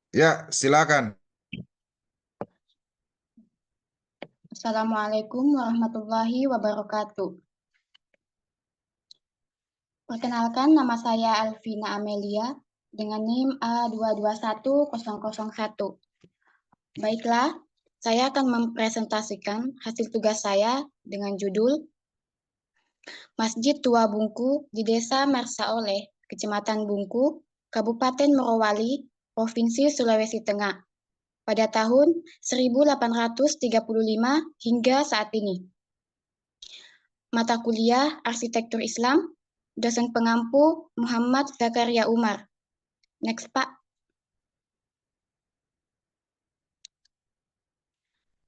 Ya, silakan. Assalamualaikum warahmatullahi wabarakatuh. Perkenalkan, nama saya Alvina Amelia dengan NIM A221001. Baiklah, saya akan mempresentasikan hasil tugas saya dengan judul Masjid Tua Bungku di Desa Mersaoleh, Kecamatan Bungku, Kabupaten Morowali, Provinsi Sulawesi Tengah, pada tahun 1835 hingga saat ini. Mata kuliah Arsitektur Islam, dosen pengampu Muhammad Zakaria Umar. Next, Pak.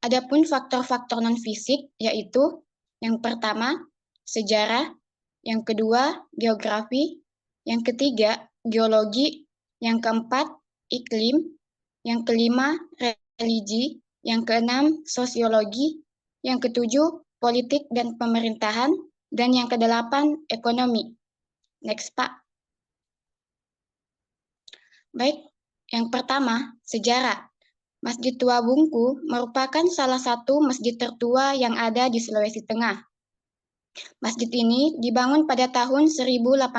Adapun faktor-faktor non-fisik yaitu yang pertama, sejarah, yang kedua, geografi, yang ketiga, geologi, yang keempat, iklim, yang kelima, religi, yang keenam, sosiologi, yang ketujuh, politik dan pemerintahan, dan yang kedelapan, ekonomi. Next, Pak. Baik, yang pertama, sejarah. Masjid Tua Bungku merupakan salah satu masjid tertua yang ada di Sulawesi Tengah. Masjid ini dibangun pada tahun 1835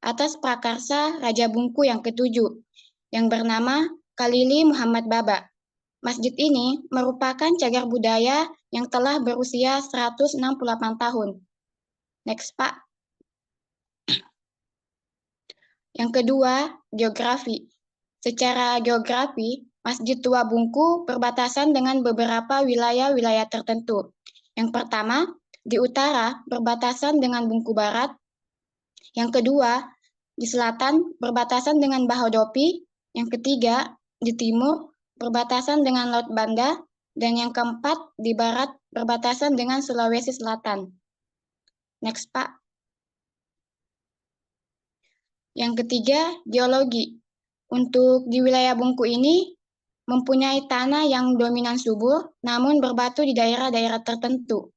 atas prakarsa Raja Bungku yang ketujuh, yang bernama Khalili Muhammad Baba. Masjid ini merupakan cagar budaya yang telah berusia 168 tahun. Next, Pak. Yang kedua, geografi. Secara geografi, Masjid Tua Bungku berbatasan dengan beberapa wilayah-wilayah tertentu. Yang pertama, di utara berbatasan dengan Bungku Barat. Yang kedua, di selatan berbatasan dengan Bahodopi. Yang ketiga, di timur berbatasan dengan Laut Banda. Dan yang keempat, di barat berbatasan dengan Sulawesi Selatan. Next, Pak. Yang ketiga, geologi. Untuk di wilayah Bungku ini mempunyai tanah yang dominan subur, namun berbatu di daerah-daerah tertentu.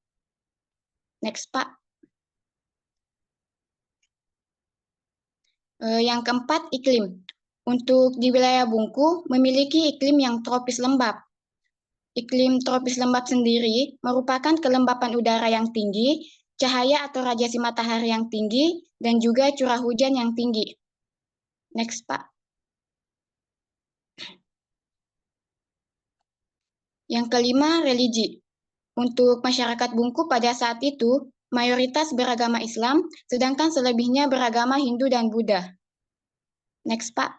Next, Pak. Yang keempat, iklim. Untuk di wilayah Bungku memiliki iklim yang tropis lembab. Iklim tropis lembab sendiri merupakan kelembapan udara yang tinggi, cahaya atau radiasi matahari yang tinggi, dan juga curah hujan yang tinggi. Next, Pak. Yang kelima, religi. Untuk masyarakat Bungku pada saat itu, mayoritas beragama Islam, sedangkan selebihnya beragama Hindu dan Buddha. Next, Pak.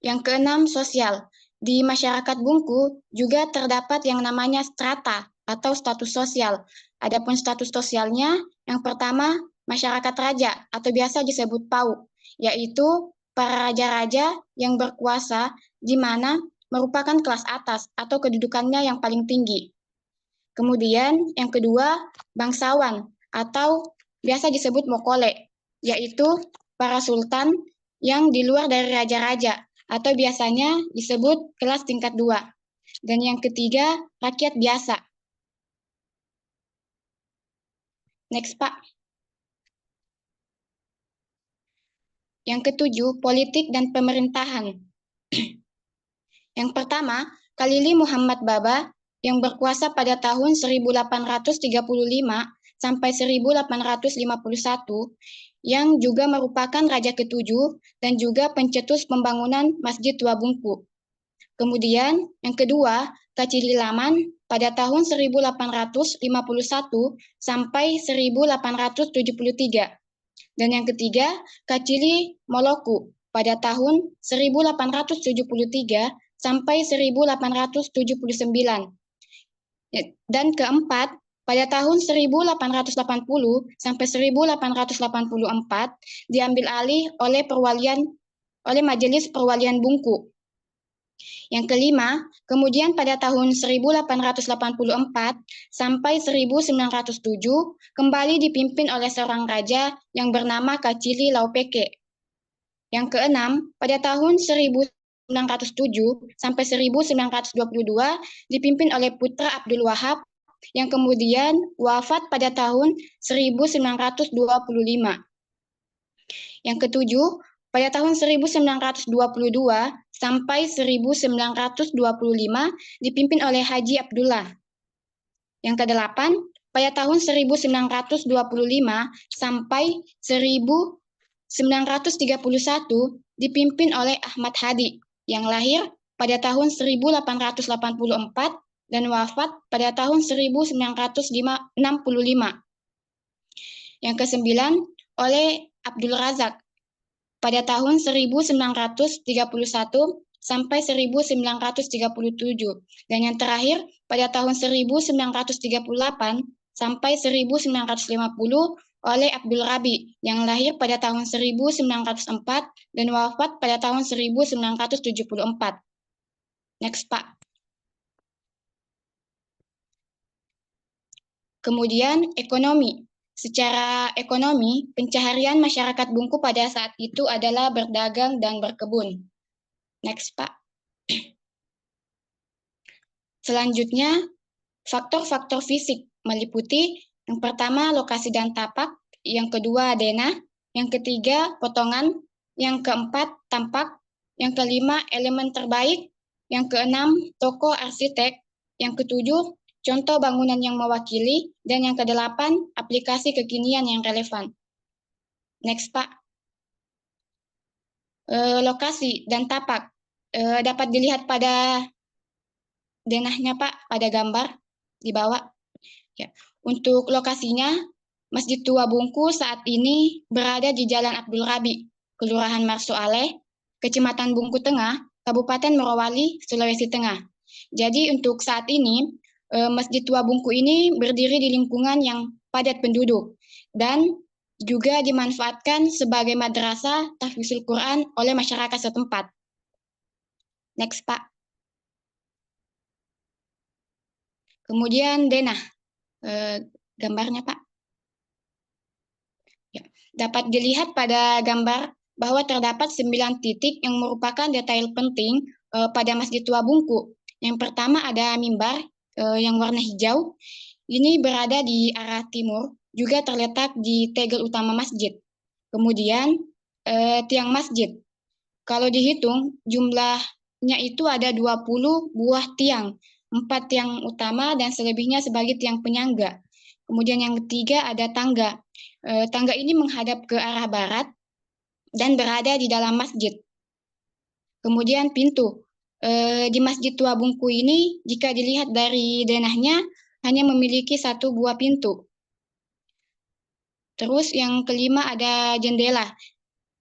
Yang keenam, sosial. Di masyarakat Bungku juga terdapat yang namanya strata atau status sosial. Adapun status sosialnya, yang pertama, masyarakat raja atau biasa disebut PAU, yaitu para raja-raja yang berkuasa di mana merupakan kelas atas atau kedudukannya yang paling tinggi. Kemudian yang kedua, bangsawan atau biasa disebut mokole, yaitu para sultan yang di luar dari raja-raja atau biasanya disebut kelas tingkat 2. Dan yang ketiga, rakyat biasa. Next, Pak. Yang ketujuh, politik dan pemerintahan. Yang pertama, Khalili Muhammad Baba yang berkuasa pada tahun 1835 sampai 1851, yang juga merupakan raja ketujuh dan juga pencetus pembangunan Masjid Tua Bungku. Kemudian yang kedua, Kacili Laman pada tahun 1851 sampai 1873. Dan yang ketiga, Kacili Moloku pada tahun 1873 sampai 1879. Dan keempat, pada tahun 1880 sampai 1884 diambil alih oleh Majelis Perwalian Bungku. Yang kelima, kemudian pada tahun 1884 sampai 1907 kembali dipimpin oleh seorang raja yang bernama Kacili Laupeke. Yang keenam, pada tahun 1907 sampai 1922 dipimpin oleh putra Abdul Wahab yang kemudian wafat pada tahun 1925. Yang ketujuh, pada tahun 1922 sampai 1925 dipimpin oleh Haji Abdullah. Yang kedelapan, pada tahun 1925 sampai 1931 dipimpin oleh Ahmad Hadi yang lahir pada tahun 1884 dan wafat pada tahun 1965. Yang kesembilan, oleh Abdul Razak pada tahun 1931 sampai 1937. Dan yang terakhir pada tahun 1938 sampai 1950 oleh Abdul Rabi yang lahir pada tahun 1904 dan wafat pada tahun 1974. Next, Pak. Kemudian ekonomi. Secara ekonomi, pencaharian masyarakat Bungku pada saat itu adalah berdagang dan berkebun. Next, Pak. Selanjutnya, faktor-faktor fisik meliputi yang pertama lokasi dan tapak, yang kedua denah, yang ketiga potongan, yang keempat tampak, yang kelima elemen terbaik, yang keenam tokoh arsitek, yang ketujuh contoh bangunan yang mewakili, dan yang kedelapan aplikasi kekinian yang relevan. Next, Pak. Lokasi dan tapak dapat dilihat pada denahnya, Pak, pada gambar di bawah. Ya. Untuk lokasinya, Masjid Tua Bungku saat ini berada di Jalan Abdul Rabi, Kelurahan Marso Aleh, Kecamatan Bungku Tengah, Kabupaten Morowali, Sulawesi Tengah. Jadi untuk saat ini, Masjid Tua Bungku ini berdiri di lingkungan yang padat penduduk dan juga dimanfaatkan sebagai madrasah tahfidzul Quran oleh masyarakat setempat. Next, Pak. Kemudian denah. Gambarnya, Pak. Ya. Dapat dilihat pada gambar bahwa terdapat 9 titik yang merupakan detail penting pada Masjid Tua Bungku. Yang pertama ada mimbar yang warna hijau. Ini berada di arah timur, juga terletak di tegel utama masjid. Kemudian tiang masjid. Kalau dihitung jumlahnya itu ada 20 buah tiang, 4 tiang utama dan selebihnya sebagai tiang penyangga. Kemudian yang ketiga ada tangga. Tangga ini menghadap ke arah barat dan berada di dalam masjid. Kemudian pintu. Di Masjid Tua Bungku ini jika dilihat dari denahnya hanya memiliki 1 buah pintu. Terus yang kelima ada jendela.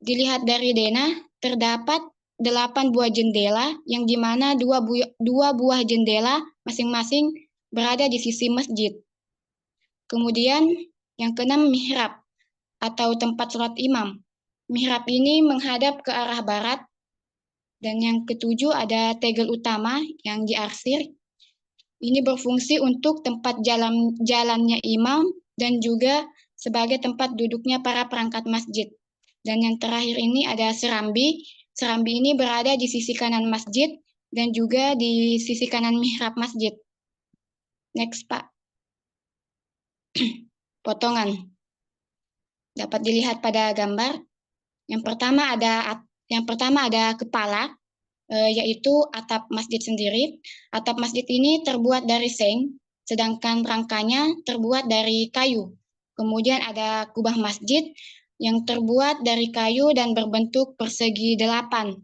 Dilihat dari denah terdapat 8 buah jendela yang dimana 2 buah jendela masing-masing berada di sisi masjid. Kemudian yang keenam mihrab atau tempat sholat imam. Mihrab ini menghadap ke arah barat. Dan yang ketujuh ada tegel utama yang diarsir. Ini berfungsi untuk tempat jalannya imam dan juga sebagai tempat duduknya para perangkat masjid. Dan yang terakhir ini ada serambi. Serambi ini berada di sisi kanan masjid dan juga di sisi kanan mihrab masjid. Next, Pak. Potongan. Dapat dilihat pada gambar. Yang pertama ada kepala, yaitu atap masjid sendiri. Atap masjid ini terbuat dari seng, sedangkan rangkanya terbuat dari kayu. Kemudian ada kubah masjid yang terbuat dari kayu dan berbentuk persegi 8.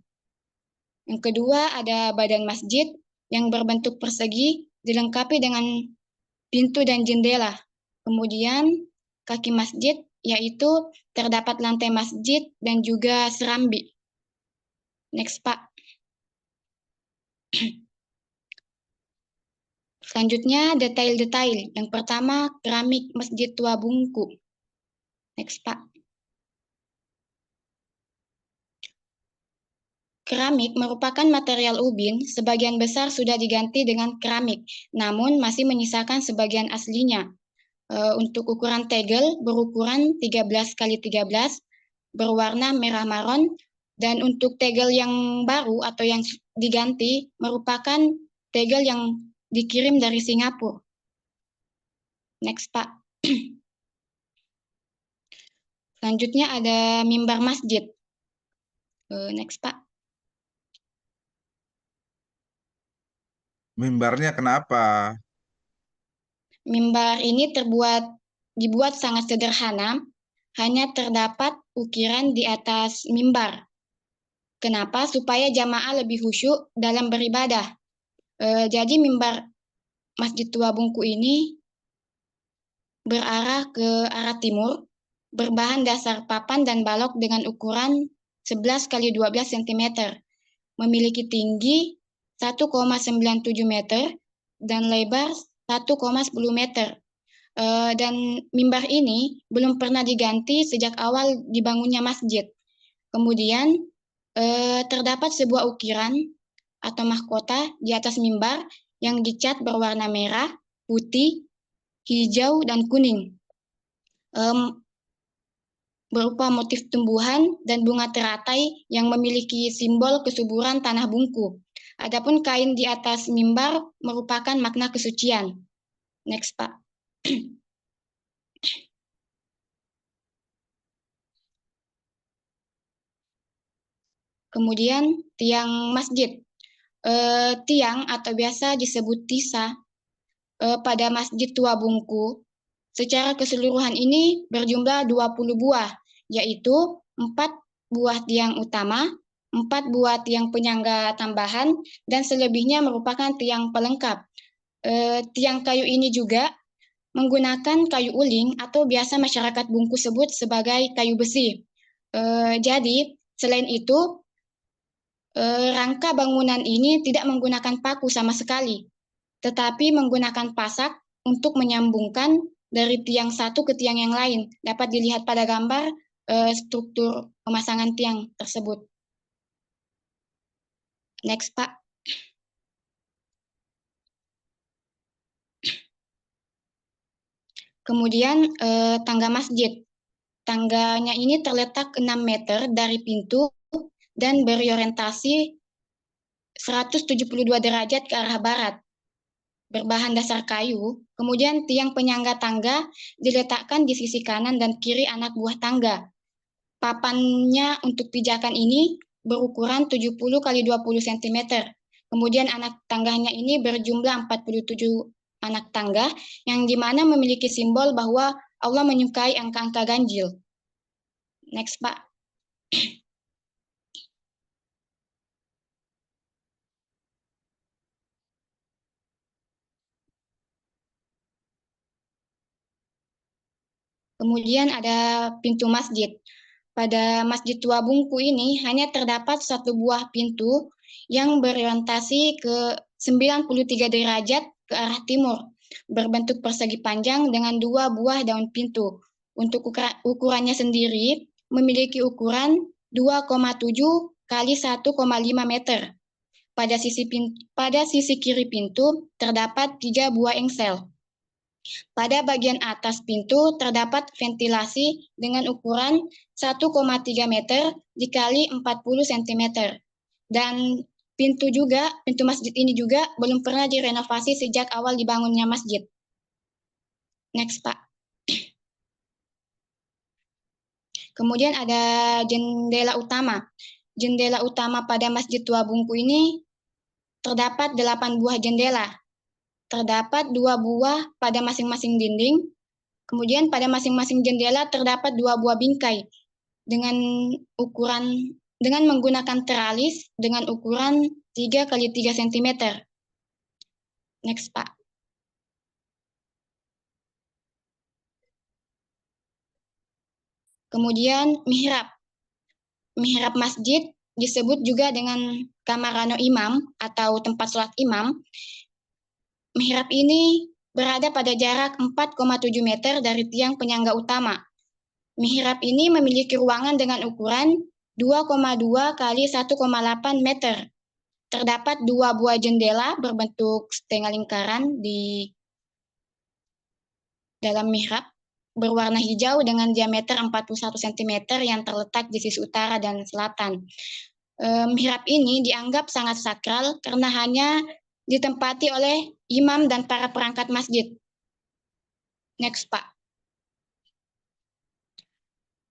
Yang kedua ada badan masjid yang berbentuk persegi dilengkapi dengan pintu dan jendela. Kemudian kaki masjid yaitu terdapat lantai masjid dan juga serambi. Next, Pak. Selanjutnya detail-detail. Yang pertama keramik Masjid Tua Bungku. Next, Pak. Keramik merupakan material ubin, sebagian besar sudah diganti dengan keramik, namun masih menyisakan sebagian aslinya. Untuk ukuran tegel berukuran 13 x 13, berwarna merah maron, dan untuk tegel yang baru atau yang diganti merupakan tegel yang dikirim dari Singapura. Next, Pak. Selanjutnya ada mimbar masjid. Next, Pak. Mimbarnya kenapa? Mimbar ini dibuat sangat sederhana, hanya terdapat ukiran di atas mimbar. Kenapa? Supaya jamaah lebih khusyuk dalam beribadah. Jadi mimbar Masjid Tua Bungku ini berarah ke arah timur, berbahan dasar papan dan balok dengan ukuran 11 kali 12 cm, memiliki tinggi 1,97 meter dan lebar 1,10 meter. Dan mimbar ini belum pernah diganti sejak awal dibangunnya masjid. Kemudian terdapat sebuah ukiran atau mahkota di atas mimbar yang dicat berwarna merah, putih, hijau, dan kuning. Berupa motif tumbuhan dan bunga teratai yang memiliki simbol kesuburan tanah Bungku. Adapun kain di atas mimbar merupakan makna kesucian. Next, Pak. Kemudian tiang masjid. Tiang atau biasa disebut tisa pada Masjid Tua Bungku secara keseluruhan ini berjumlah 20 buah, yaitu 4 buah tiang utama, 4 buah tiang penyangga tambahan, dan selebihnya merupakan tiang pelengkap. Tiang kayu ini juga menggunakan kayu uling atau biasa masyarakat Bungku sebut sebagai kayu besi. Jadi, selain itu, rangka bangunan ini tidak menggunakan paku sama sekali, tetapi menggunakan pasak untuk menyambungkan dari tiang satu ke tiang yang lain. Dapat dilihat pada gambar struktur pemasangan tiang tersebut. Next, Pak. Kemudian tangga masjid. Tangganya ini terletak 6 meter dari pintu dan berorientasi 172 derajat ke arah barat, berbahan dasar kayu. Kemudian tiang penyangga tangga diletakkan di sisi kanan dan kiri anak buah tangga. Papannya untuk pijakan ini berukuran 70 kali 20 cm. Kemudian anak tangganya ini berjumlah 47 anak tangga yang dimana memiliki simbol bahwa Allah menyukai angka-angka ganjil. Next, Pak. Kemudian ada pintu masjid. Pada Masjid Tua Bungku ini hanya terdapat satu buah pintu yang berorientasi ke 93 derajat ke arah timur, berbentuk persegi panjang dengan 2 buah daun pintu. Untuk ukurannya sendiri memiliki ukuran 2,7 kali 1,5 meter. Pada sisi kiri pintu terdapat 3 buah engsel. Pada bagian atas pintu terdapat ventilasi dengan ukuran 1,3 meter dikali 40 cm. Dan pintu masjid ini juga belum pernah direnovasi sejak awal dibangunnya masjid. Next, Pak. Kemudian ada jendela utama. Jendela utama pada Masjid Tua Bungku ini terdapat 8 buah jendela. Terdapat 2 buah pada masing-masing dinding. Kemudian pada masing-masing jendela terdapat 2 buah bingkai dengan menggunakan teralis dengan ukuran 3 kali 3 cm. Next, Pak. Kemudian mihrab. Mihrab masjid disebut juga dengan kamar rano imam atau tempat sholat imam. Mihrab ini berada pada jarak 4,7 meter dari tiang penyangga utama. Mihrab ini memiliki ruangan dengan ukuran 2,2 kali 1,8 meter. Terdapat 2 buah jendela berbentuk setengah lingkaran di dalam mihrab berwarna hijau dengan diameter 41 cm yang terletak di sisi utara dan selatan. Mihrab ini dianggap sangat sakral karena hanya ditempati oleh imam dan para perangkat masjid. Next, Pak.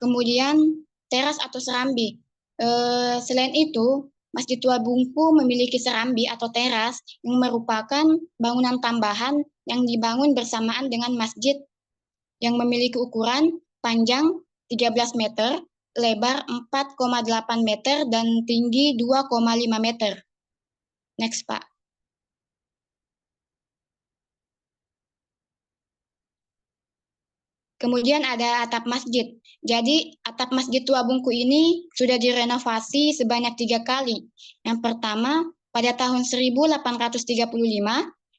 Kemudian teras atau serambi. Selain itu, Masjid Tua Bungku memiliki serambi atau teras yang merupakan bangunan tambahan yang dibangun bersamaan dengan masjid yang memiliki ukuran panjang 13 meter, lebar 4,8 meter, dan tinggi 2,5 meter. Next, Pak. Kemudian ada atap masjid. Jadi atap Masjid Tua Bungku ini sudah direnovasi sebanyak 3 kali. Yang pertama pada tahun 1835,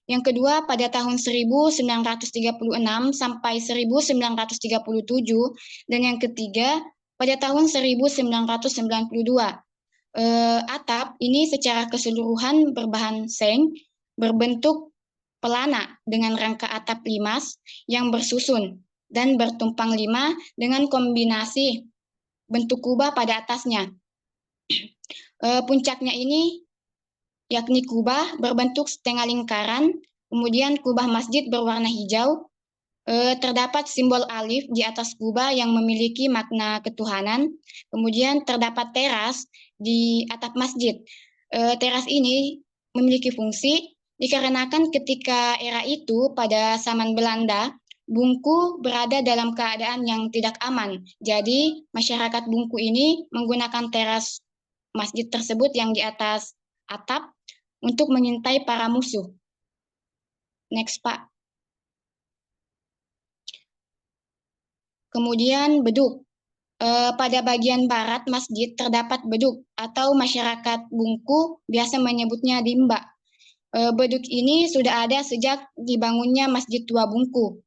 yang kedua pada tahun 1936 sampai 1937, dan yang ketiga pada tahun 1992. Atap ini secara keseluruhan berbahan seng, berbentuk pelana dengan rangka atap limas yang bersusun dan bertumpang lima dengan kombinasi bentuk kubah pada atasnya. Puncaknya ini yakni kubah berbentuk setengah lingkaran, kemudian kubah masjid berwarna hijau. Terdapat simbol alif di atas kubah yang memiliki makna ketuhanan. Kemudian terdapat teras di atap masjid. Teras ini memiliki fungsi dikarenakan ketika era itu pada zaman Belanda, Bungku berada dalam keadaan yang tidak aman. Jadi masyarakat Bungku ini menggunakan teras masjid tersebut yang di atas atap untuk mengintai para musuh. Next, Pak. Kemudian beduk. Pada bagian barat masjid terdapat beduk atau masyarakat Bungku biasa menyebutnya dimba. Beduk ini sudah ada sejak dibangunnya Masjid Tua Bungku.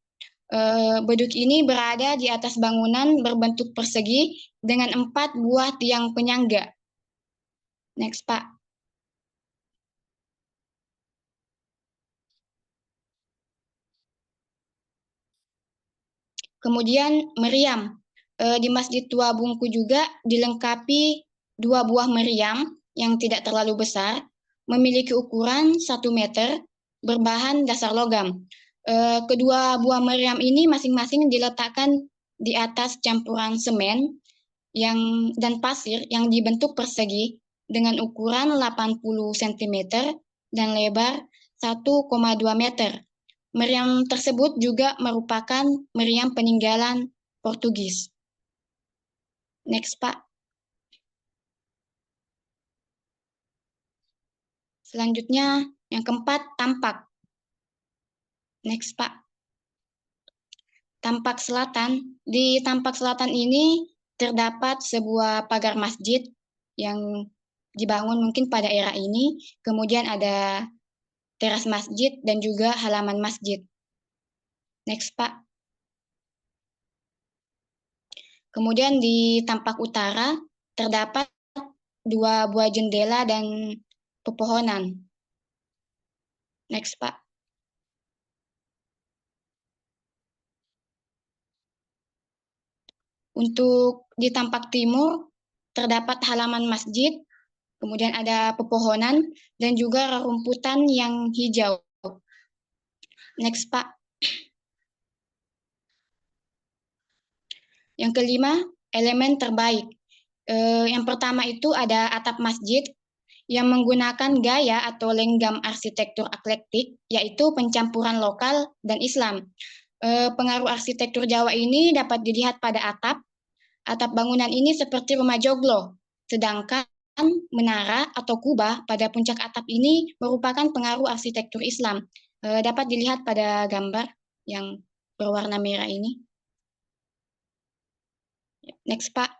Beduk ini berada di atas bangunan berbentuk persegi dengan 4 buah tiang penyangga. Next, Pak. Kemudian meriam. Di Masjid Tua Bungku juga dilengkapi 2 buah meriam yang tidak terlalu besar, memiliki ukuran 1 meter, berbahan dasar logam. Kedua buah meriam ini masing-masing diletakkan di atas campuran semen dan pasir yang dibentuk persegi dengan ukuran 80 cm dan lebar 1,2 meter. Meriam tersebut juga merupakan meriam peninggalan Portugis. Next, Pak. Selanjutnya, yang keempat, tampak. Next, Pak. Tampak selatan. Di tampak selatan ini terdapat sebuah pagar masjid yang dibangun mungkin pada era ini. Kemudian ada teras masjid dan juga halaman masjid. Next, Pak. Kemudian di tampak utara terdapat 2 buah jendela dan pepohonan. Next, Pak. Untuk di tampak timur terdapat halaman masjid, kemudian ada pepohonan dan juga rerumputan yang hijau. Next, Pak. Yang kelima, elemen terbaik. Yang pertama itu ada atap masjid yang menggunakan gaya atau lenggam arsitektur eklektik, yaitu pencampuran lokal dan Islam. Pengaruh arsitektur Jawa ini dapat dilihat pada atap. Atap bangunan ini seperti rumah joglo, sedangkan menara atau kubah pada puncak atap ini merupakan pengaruh arsitektur Islam. Dapat dilihat pada gambar yang berwarna merah ini. Next, Pak.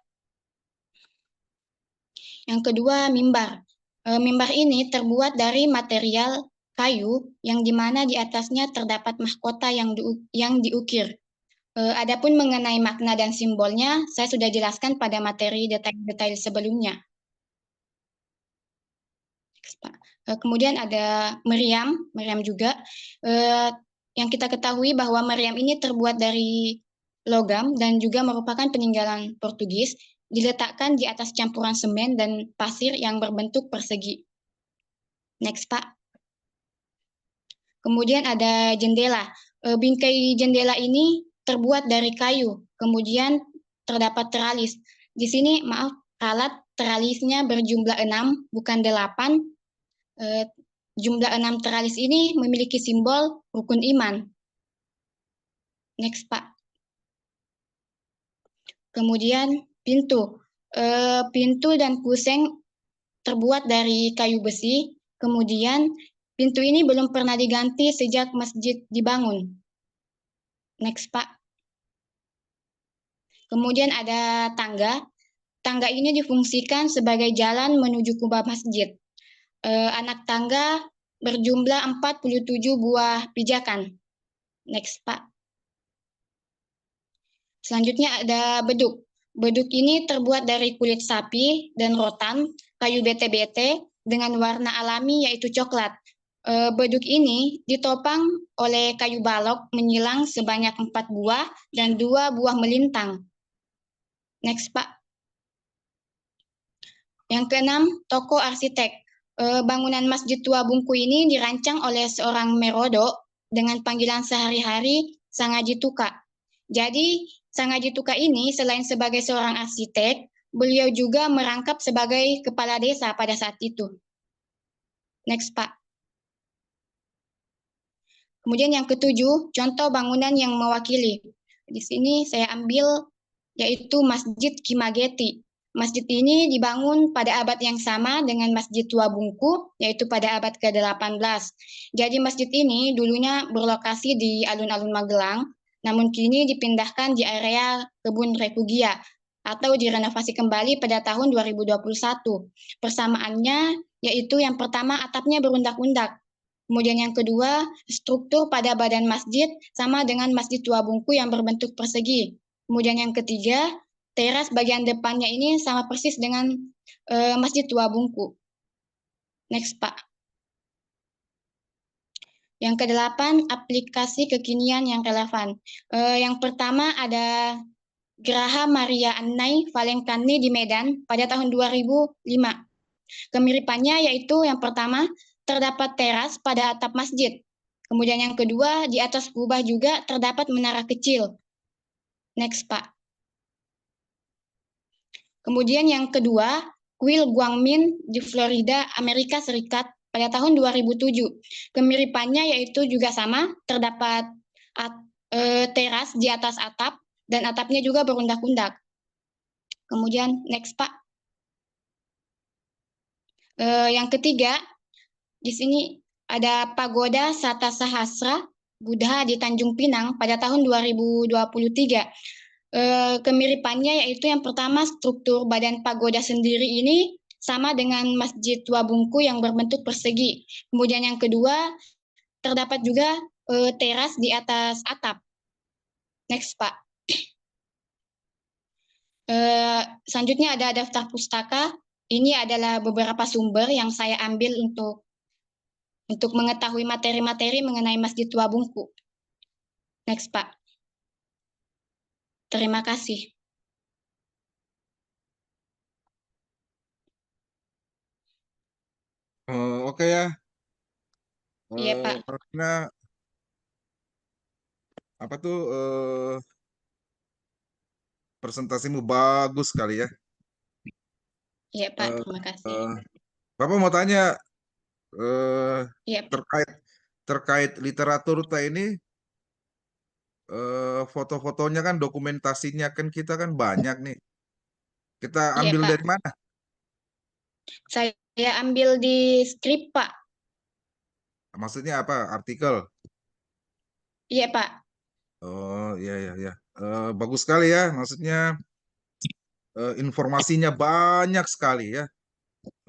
Yang kedua, mimbar. Mimbar ini terbuat dari material kayu yang dimana di atasnya terdapat mahkota yang diukir. Adapun mengenai makna dan simbolnya, saya sudah jelaskan pada materi detail-detail sebelumnya. Kemudian ada meriam juga. Yang kita ketahui bahwa meriam ini terbuat dari logam dan juga merupakan peninggalan Portugis, diletakkan di atas campuran semen dan pasir yang berbentuk persegi. Next, Pak. Kemudian ada jendela. Bingkai jendela ini terbuat dari kayu, kemudian terdapat teralis. Di sini, maaf, alat teralisnya berjumlah 6, bukan 8. Jumlah 6 teralis ini memiliki simbol rukun iman. Next, Pak. Kemudian pintu. Pintu dan kuseng terbuat dari kayu besi. Kemudian pintu ini belum pernah diganti sejak masjid dibangun. Next, Pak. Kemudian ada tangga. Tangga ini difungsikan sebagai jalan menuju kubah masjid. Anak tangga berjumlah 47 buah pijakan. Next, Pak. Selanjutnya ada beduk. Beduk ini terbuat dari kulit sapi dan rotan, kayu bete-bete dengan warna alami yaitu coklat. Beduk ini ditopang oleh kayu balok menyilang sebanyak 4 buah dan 2 buah melintang. Next, Pak. Yang keenam, toko arsitek. Bangunan Masjid Tua Bungku ini dirancang oleh seorang Merodo dengan panggilan sehari-hari Sangaji Tuka. Jadi, Sangaji Tuka ini selain sebagai seorang arsitek, beliau juga merangkap sebagai kepala desa pada saat itu. Next, Pak. Kemudian yang ketujuh, contoh bangunan yang mewakili. Di sini saya ambil yaitu Masjid Kimageti. Masjid ini dibangun pada abad yang sama dengan Masjid Tua Bungku, yaitu pada abad ke-18. Jadi masjid ini dulunya berlokasi di alun-alun Magelang, namun kini dipindahkan di area Kebun Refugia atau direnovasi kembali pada tahun 2021. Persamaannya yaitu yang pertama atapnya berundak-undak. Kemudian yang kedua, struktur pada badan masjid sama dengan Masjid Tua Bungku yang berbentuk persegi. Kemudian yang ketiga, teras bagian depannya ini sama persis dengan Masjid Tua Bungku. Next, Pak. Yang kedelapan, aplikasi kekinian yang relevan. Yang pertama ada Geraha Maria Annai Valengkani di Medan pada tahun 2005. Kemiripannya yaitu yang pertama, terdapat teras pada atap masjid. Kemudian yang kedua, di atas kubah juga terdapat menara kecil. Next, Pak. Kemudian yang kedua, kuil Guangmin di Florida, Amerika Serikat pada tahun 2007. Kemiripannya yaitu juga sama, terdapat teras di atas atap dan atapnya juga berundak-undak. Kemudian next, Pak. Yang ketiga, di sini ada Pagoda Sata Sahasra Buddha di Tanjung Pinang pada tahun 2023. Kemiripannya yaitu yang pertama, struktur badan pagoda sendiri ini sama dengan Masjid Tua Bungku yang berbentuk persegi. Kemudian yang kedua, terdapat juga teras di atas atap. Next, Pak. Selanjutnya ada daftar pustaka. Ini adalah beberapa sumber yang saya ambil untuk mengetahui materi-materi mengenai Masjid Tua Bungku. Next, Pak. Terima kasih. Oke ya. Iya, Pak. Karena apa tuh presentasimu bagus sekali ya. Iya, Pak. Eh, Terima kasih. eh, Bapak mau tanya Iya, Pak. terkait terkait literatur ini, foto-fotonya kan, dokumentasinya kan kita kan banyak nih. Kita Iya, ambil Pak. dari mana? Saya ambil di skrip, Pak. Maksudnya apa? Artikel? Iya, Pak. Oh, iya, iya, iya. Bagus sekali ya. Maksudnya informasinya banyak sekali ya.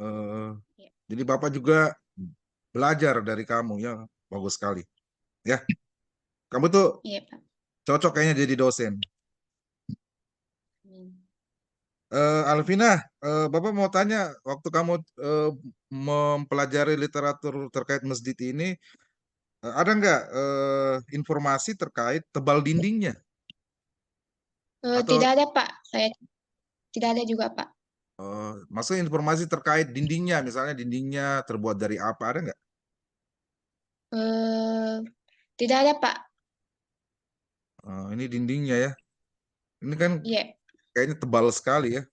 Eh, Iya, jadi Bapak juga belajar dari kamu ya. Bagus sekali. Ya, kamu tuh iya, Pak. cocok kayaknya jadi dosen. Amin. Alvina, Bapak mau tanya, waktu kamu mempelajari literatur terkait masjid ini, ada nggak informasi terkait tebal dindingnya? Atau Tidak ada, Pak. Saya tidak ada juga, Pak. maksudnya informasi terkait dindingnya, misalnya dindingnya terbuat dari apa, ada nggak? Eh, Tidak ada, Pak. Ini dindingnya ya. Ini kan Iya, kayaknya tebal sekali ya.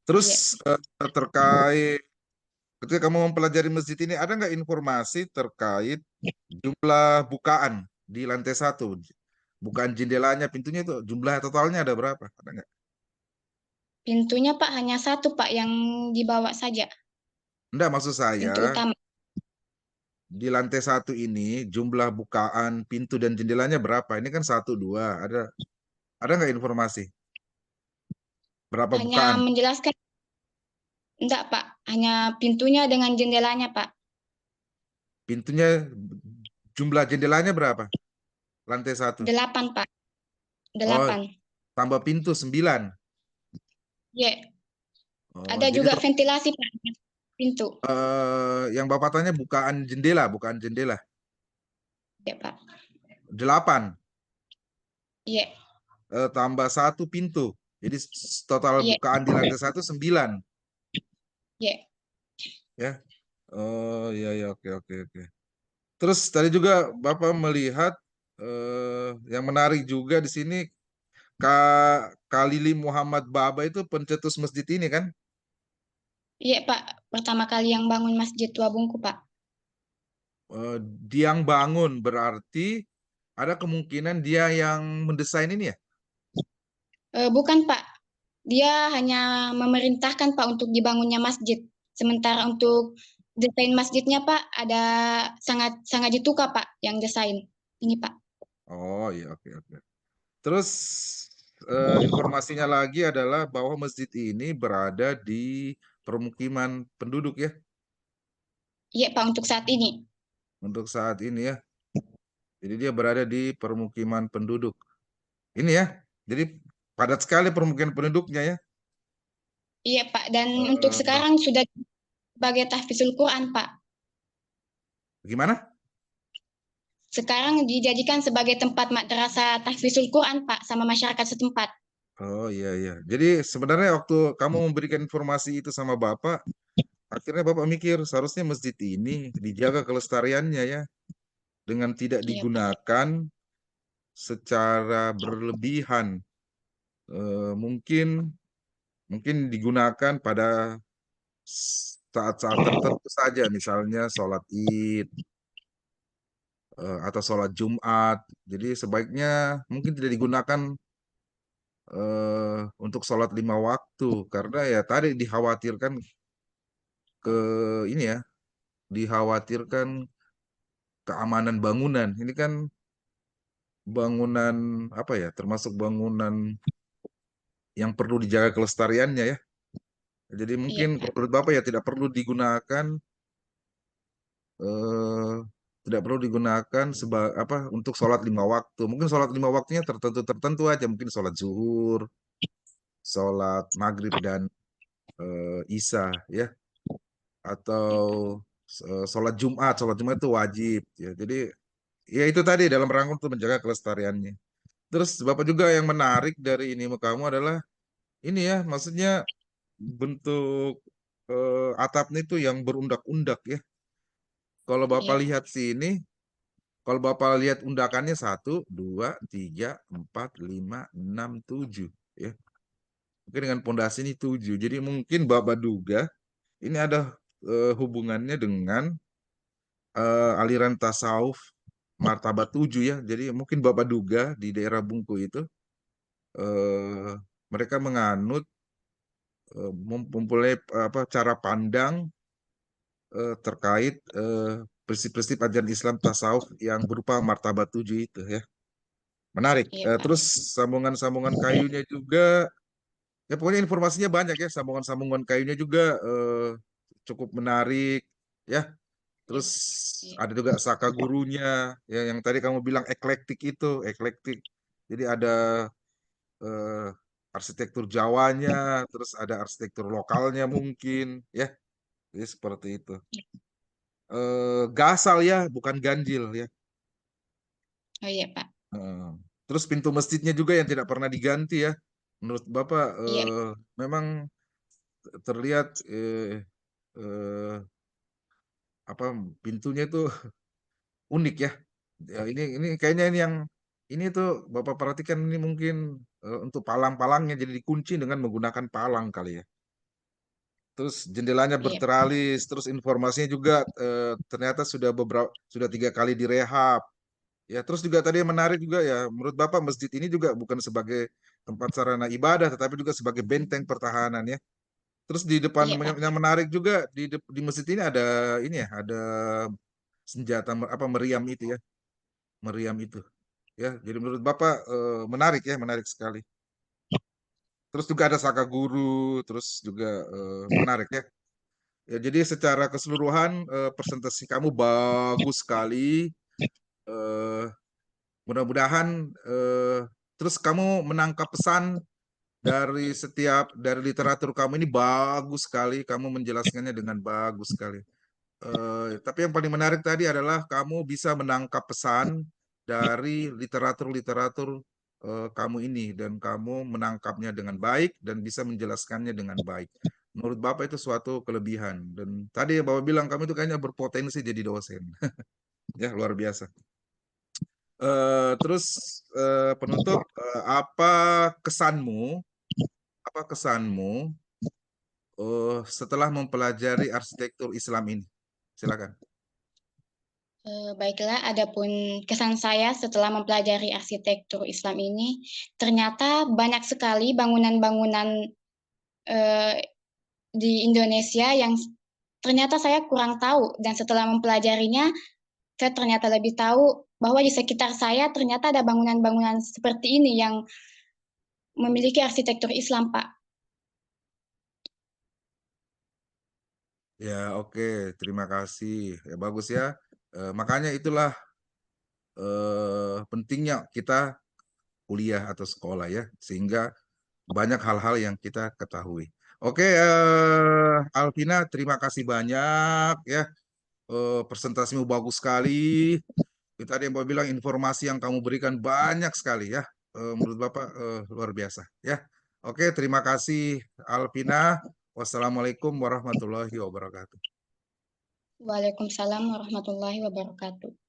Terus iya. terkait ketika kamu mempelajari masjid ini, ada nggak informasi terkait jumlah bukaan di lantai satu? Bukaan jendelanya, pintunya itu jumlah totalnya ada berapa? Ada nggak? Pintunya Pak hanya satu Pak yang dibawa saja, Enggak, maksud saya pintu utama. di lantai satu ini jumlah bukaan pintu dan jendelanya berapa? Ini kan satu dua. Ada nggak informasi berapa Hanya bukaan? menjelaskan, enggak Pak, hanya pintunya dengan jendelanya Pak. Pintunya jumlah jendelanya berapa? Lantai satu. 8 Pak, Oh, 8. tambah pintu 9. Iya, Oh, ada jadi juga ventilasi Pak, pintu. yang Bapak tanya bukaan jendela, bukaan jendela. Iya Pak, 8, iya, tambah satu pintu. Jadi total iya, bukaan di lantai satu 9. iya. Ya. Oh, iya, ya, oke, oke, oke. Terus tadi juga Bapak melihat yang menarik juga di sini Kak Lili Muhammad Baba itu pencetus masjid ini kan? Iya Pak, pertama kali yang bangun Masjid Tua Bungku Pak. Dia yang bangun berarti ada kemungkinan dia yang mendesain ini ya? Bukan Pak, dia hanya memerintahkan Pak untuk dibangunnya masjid. Sementara untuk desain masjidnya Pak ada sangat sangat dituka Pak yang desain. Ini Pak. Oh iya, oke, oke. Terus informasinya lagi adalah bahwa masjid ini berada di permukiman penduduk ya, Iya Pak untuk saat ini. untuk saat ini ya. Jadi dia berada di permukiman penduduk. Ini ya. Jadi padat sekali permukiman penduduknya ya. Iya Pak dan untuk Eh, sekarang sudah sebagai tahfizul Quran Pak. Gimana? Sekarang dijadikan sebagai tempat madrasah tahfizul Quran Pak sama masyarakat setempat. Oh iya, iya. Jadi sebenarnya waktu kamu memberikan informasi itu sama Bapak, akhirnya Bapak mikir seharusnya masjid ini dijaga kelestariannya ya, dengan tidak Iya Pak. digunakan secara berlebihan. Mungkin mungkin digunakan pada saat-saat tertentu saja, misalnya sholat Id atau sholat Jumat. Jadi sebaiknya mungkin tidak digunakan untuk sholat 5 waktu, karena ya tadi dikhawatirkan ke ini ya, dikhawatirkan keamanan bangunan. Ini kan bangunan apa ya, termasuk bangunan yang perlu dijaga kelestariannya ya. Jadi Iya mungkin kalau Pak. menurut Bapak ya eh, tidak perlu digunakan apa untuk sholat 5 waktu. Mungkin sholat 5 waktunya tertentu aja. Mungkin sholat zuhur, sholat maghrib dan isya ya. Iya Atau Pak. sholat Jumat. Sholat Jumat itu wajib ya. Jadi ya itu tadi dalam rangka untuk menjaga kelestariannya. Terus Bapak juga yang menarik dari ini kamu adalah ini ya, maksudnya bentuk atapnya itu yang berundak-undak ya. Kalau Bapak Iya. lihat sini, kalau Bapak lihat undakannya 1, 2, 3, 4, 5, 6, 7 ya. Mungkin dengan pondasi ini 7. Jadi mungkin Bapak duga ini ada hubungannya dengan aliran tasawuf martabat 7 ya. Jadi mungkin Bapak duga di daerah Bungku itu eh, mereka menganut mempunyai apa cara pandang terkait prinsip-prinsip ajaran Islam tasawuf yang berupa martabat 7 itu ya. Menarik. Iya Pak. Terus sambungan-sambungan kayunya juga, ya pokoknya informasinya banyak ya. Sambungan-sambungan kayunya juga cukup menarik ya. Iya. Terus Iya. ada juga saka gurunya ya, yang tadi kamu bilang eklektik itu, eklektik. Jadi ada eh, arsitektur Jawanya, terus ada arsitektur lokalnya mungkin ya. Jadi seperti itu. Gasal ya, bukan ganjil ya. Oh iya Pak. Eh, Terus pintu masjidnya juga yang tidak pernah diganti ya. Menurut Bapak Iya. memang terlihat eh, apa pintunya itu unik ya. Ya ini kayaknya ini yang Ini tuh Bapak perhatikan ini mungkin untuk palang-palangnya jadi dikunci dengan menggunakan palang kali ya. Terus jendelanya Iya, berteralis, terus informasinya juga ternyata sudah 3 kali direhab. Ya, terus juga tadi yang menarik juga ya, menurut Bapak masjid ini juga bukan sebagai tempat sarana ibadah, tetapi juga sebagai benteng pertahanan ya. Terus di depan iya Pak. yang menarik juga di masjid ini ada ini ya, ada senjata apa meriam itu ya, meriam itu. Ya, jadi menurut Bapak menarik ya, menarik sekali. Terus juga ada saka guru, terus juga menarik ya. Ya, jadi secara keseluruhan presentasi kamu bagus sekali. Eh, Mudah-mudahan terus kamu menangkap pesan dari literatur kamu ini bagus sekali. Kamu menjelaskannya dengan bagus sekali. Tapi yang paling menarik tadi adalah kamu bisa menangkap pesan dari literatur-literatur kamu ini dan kamu menangkapnya dengan baik dan bisa menjelaskannya dengan baik. Menurut Bapak itu suatu kelebihan dan tadi Bapak bilang kamu itu kayaknya berpotensi jadi dosen. Ya, luar biasa. Terus penutup apa kesanmu? Apa kesanmu setelah mempelajari arsitektur Islam ini? Silakan. Baiklah, adapun kesan saya setelah mempelajari arsitektur Islam ini, ternyata banyak sekali bangunan-bangunan eh, di Indonesia yang ternyata saya kurang tahu, dan setelah mempelajarinya, saya ternyata lebih tahu bahwa di sekitar saya ternyata ada bangunan-bangunan seperti ini yang memiliki arsitektur Islam, Pak. Ya, oke. Terima kasih. Ya, bagus ya. Makanya itulah pentingnya kita kuliah atau sekolah ya, sehingga banyak hal-hal yang kita ketahui. Oke, Alvina, terima kasih banyak ya. Presentasimu bagus sekali. Tadi yang Bapak bilang informasi yang kamu berikan banyak sekali ya. Menurut Bapak luar biasa ya. Oke, terima kasih Alvina. Wassalamualaikum warahmatullahi wabarakatuh. Waalaikumsalam warahmatullahi wabarakatuh.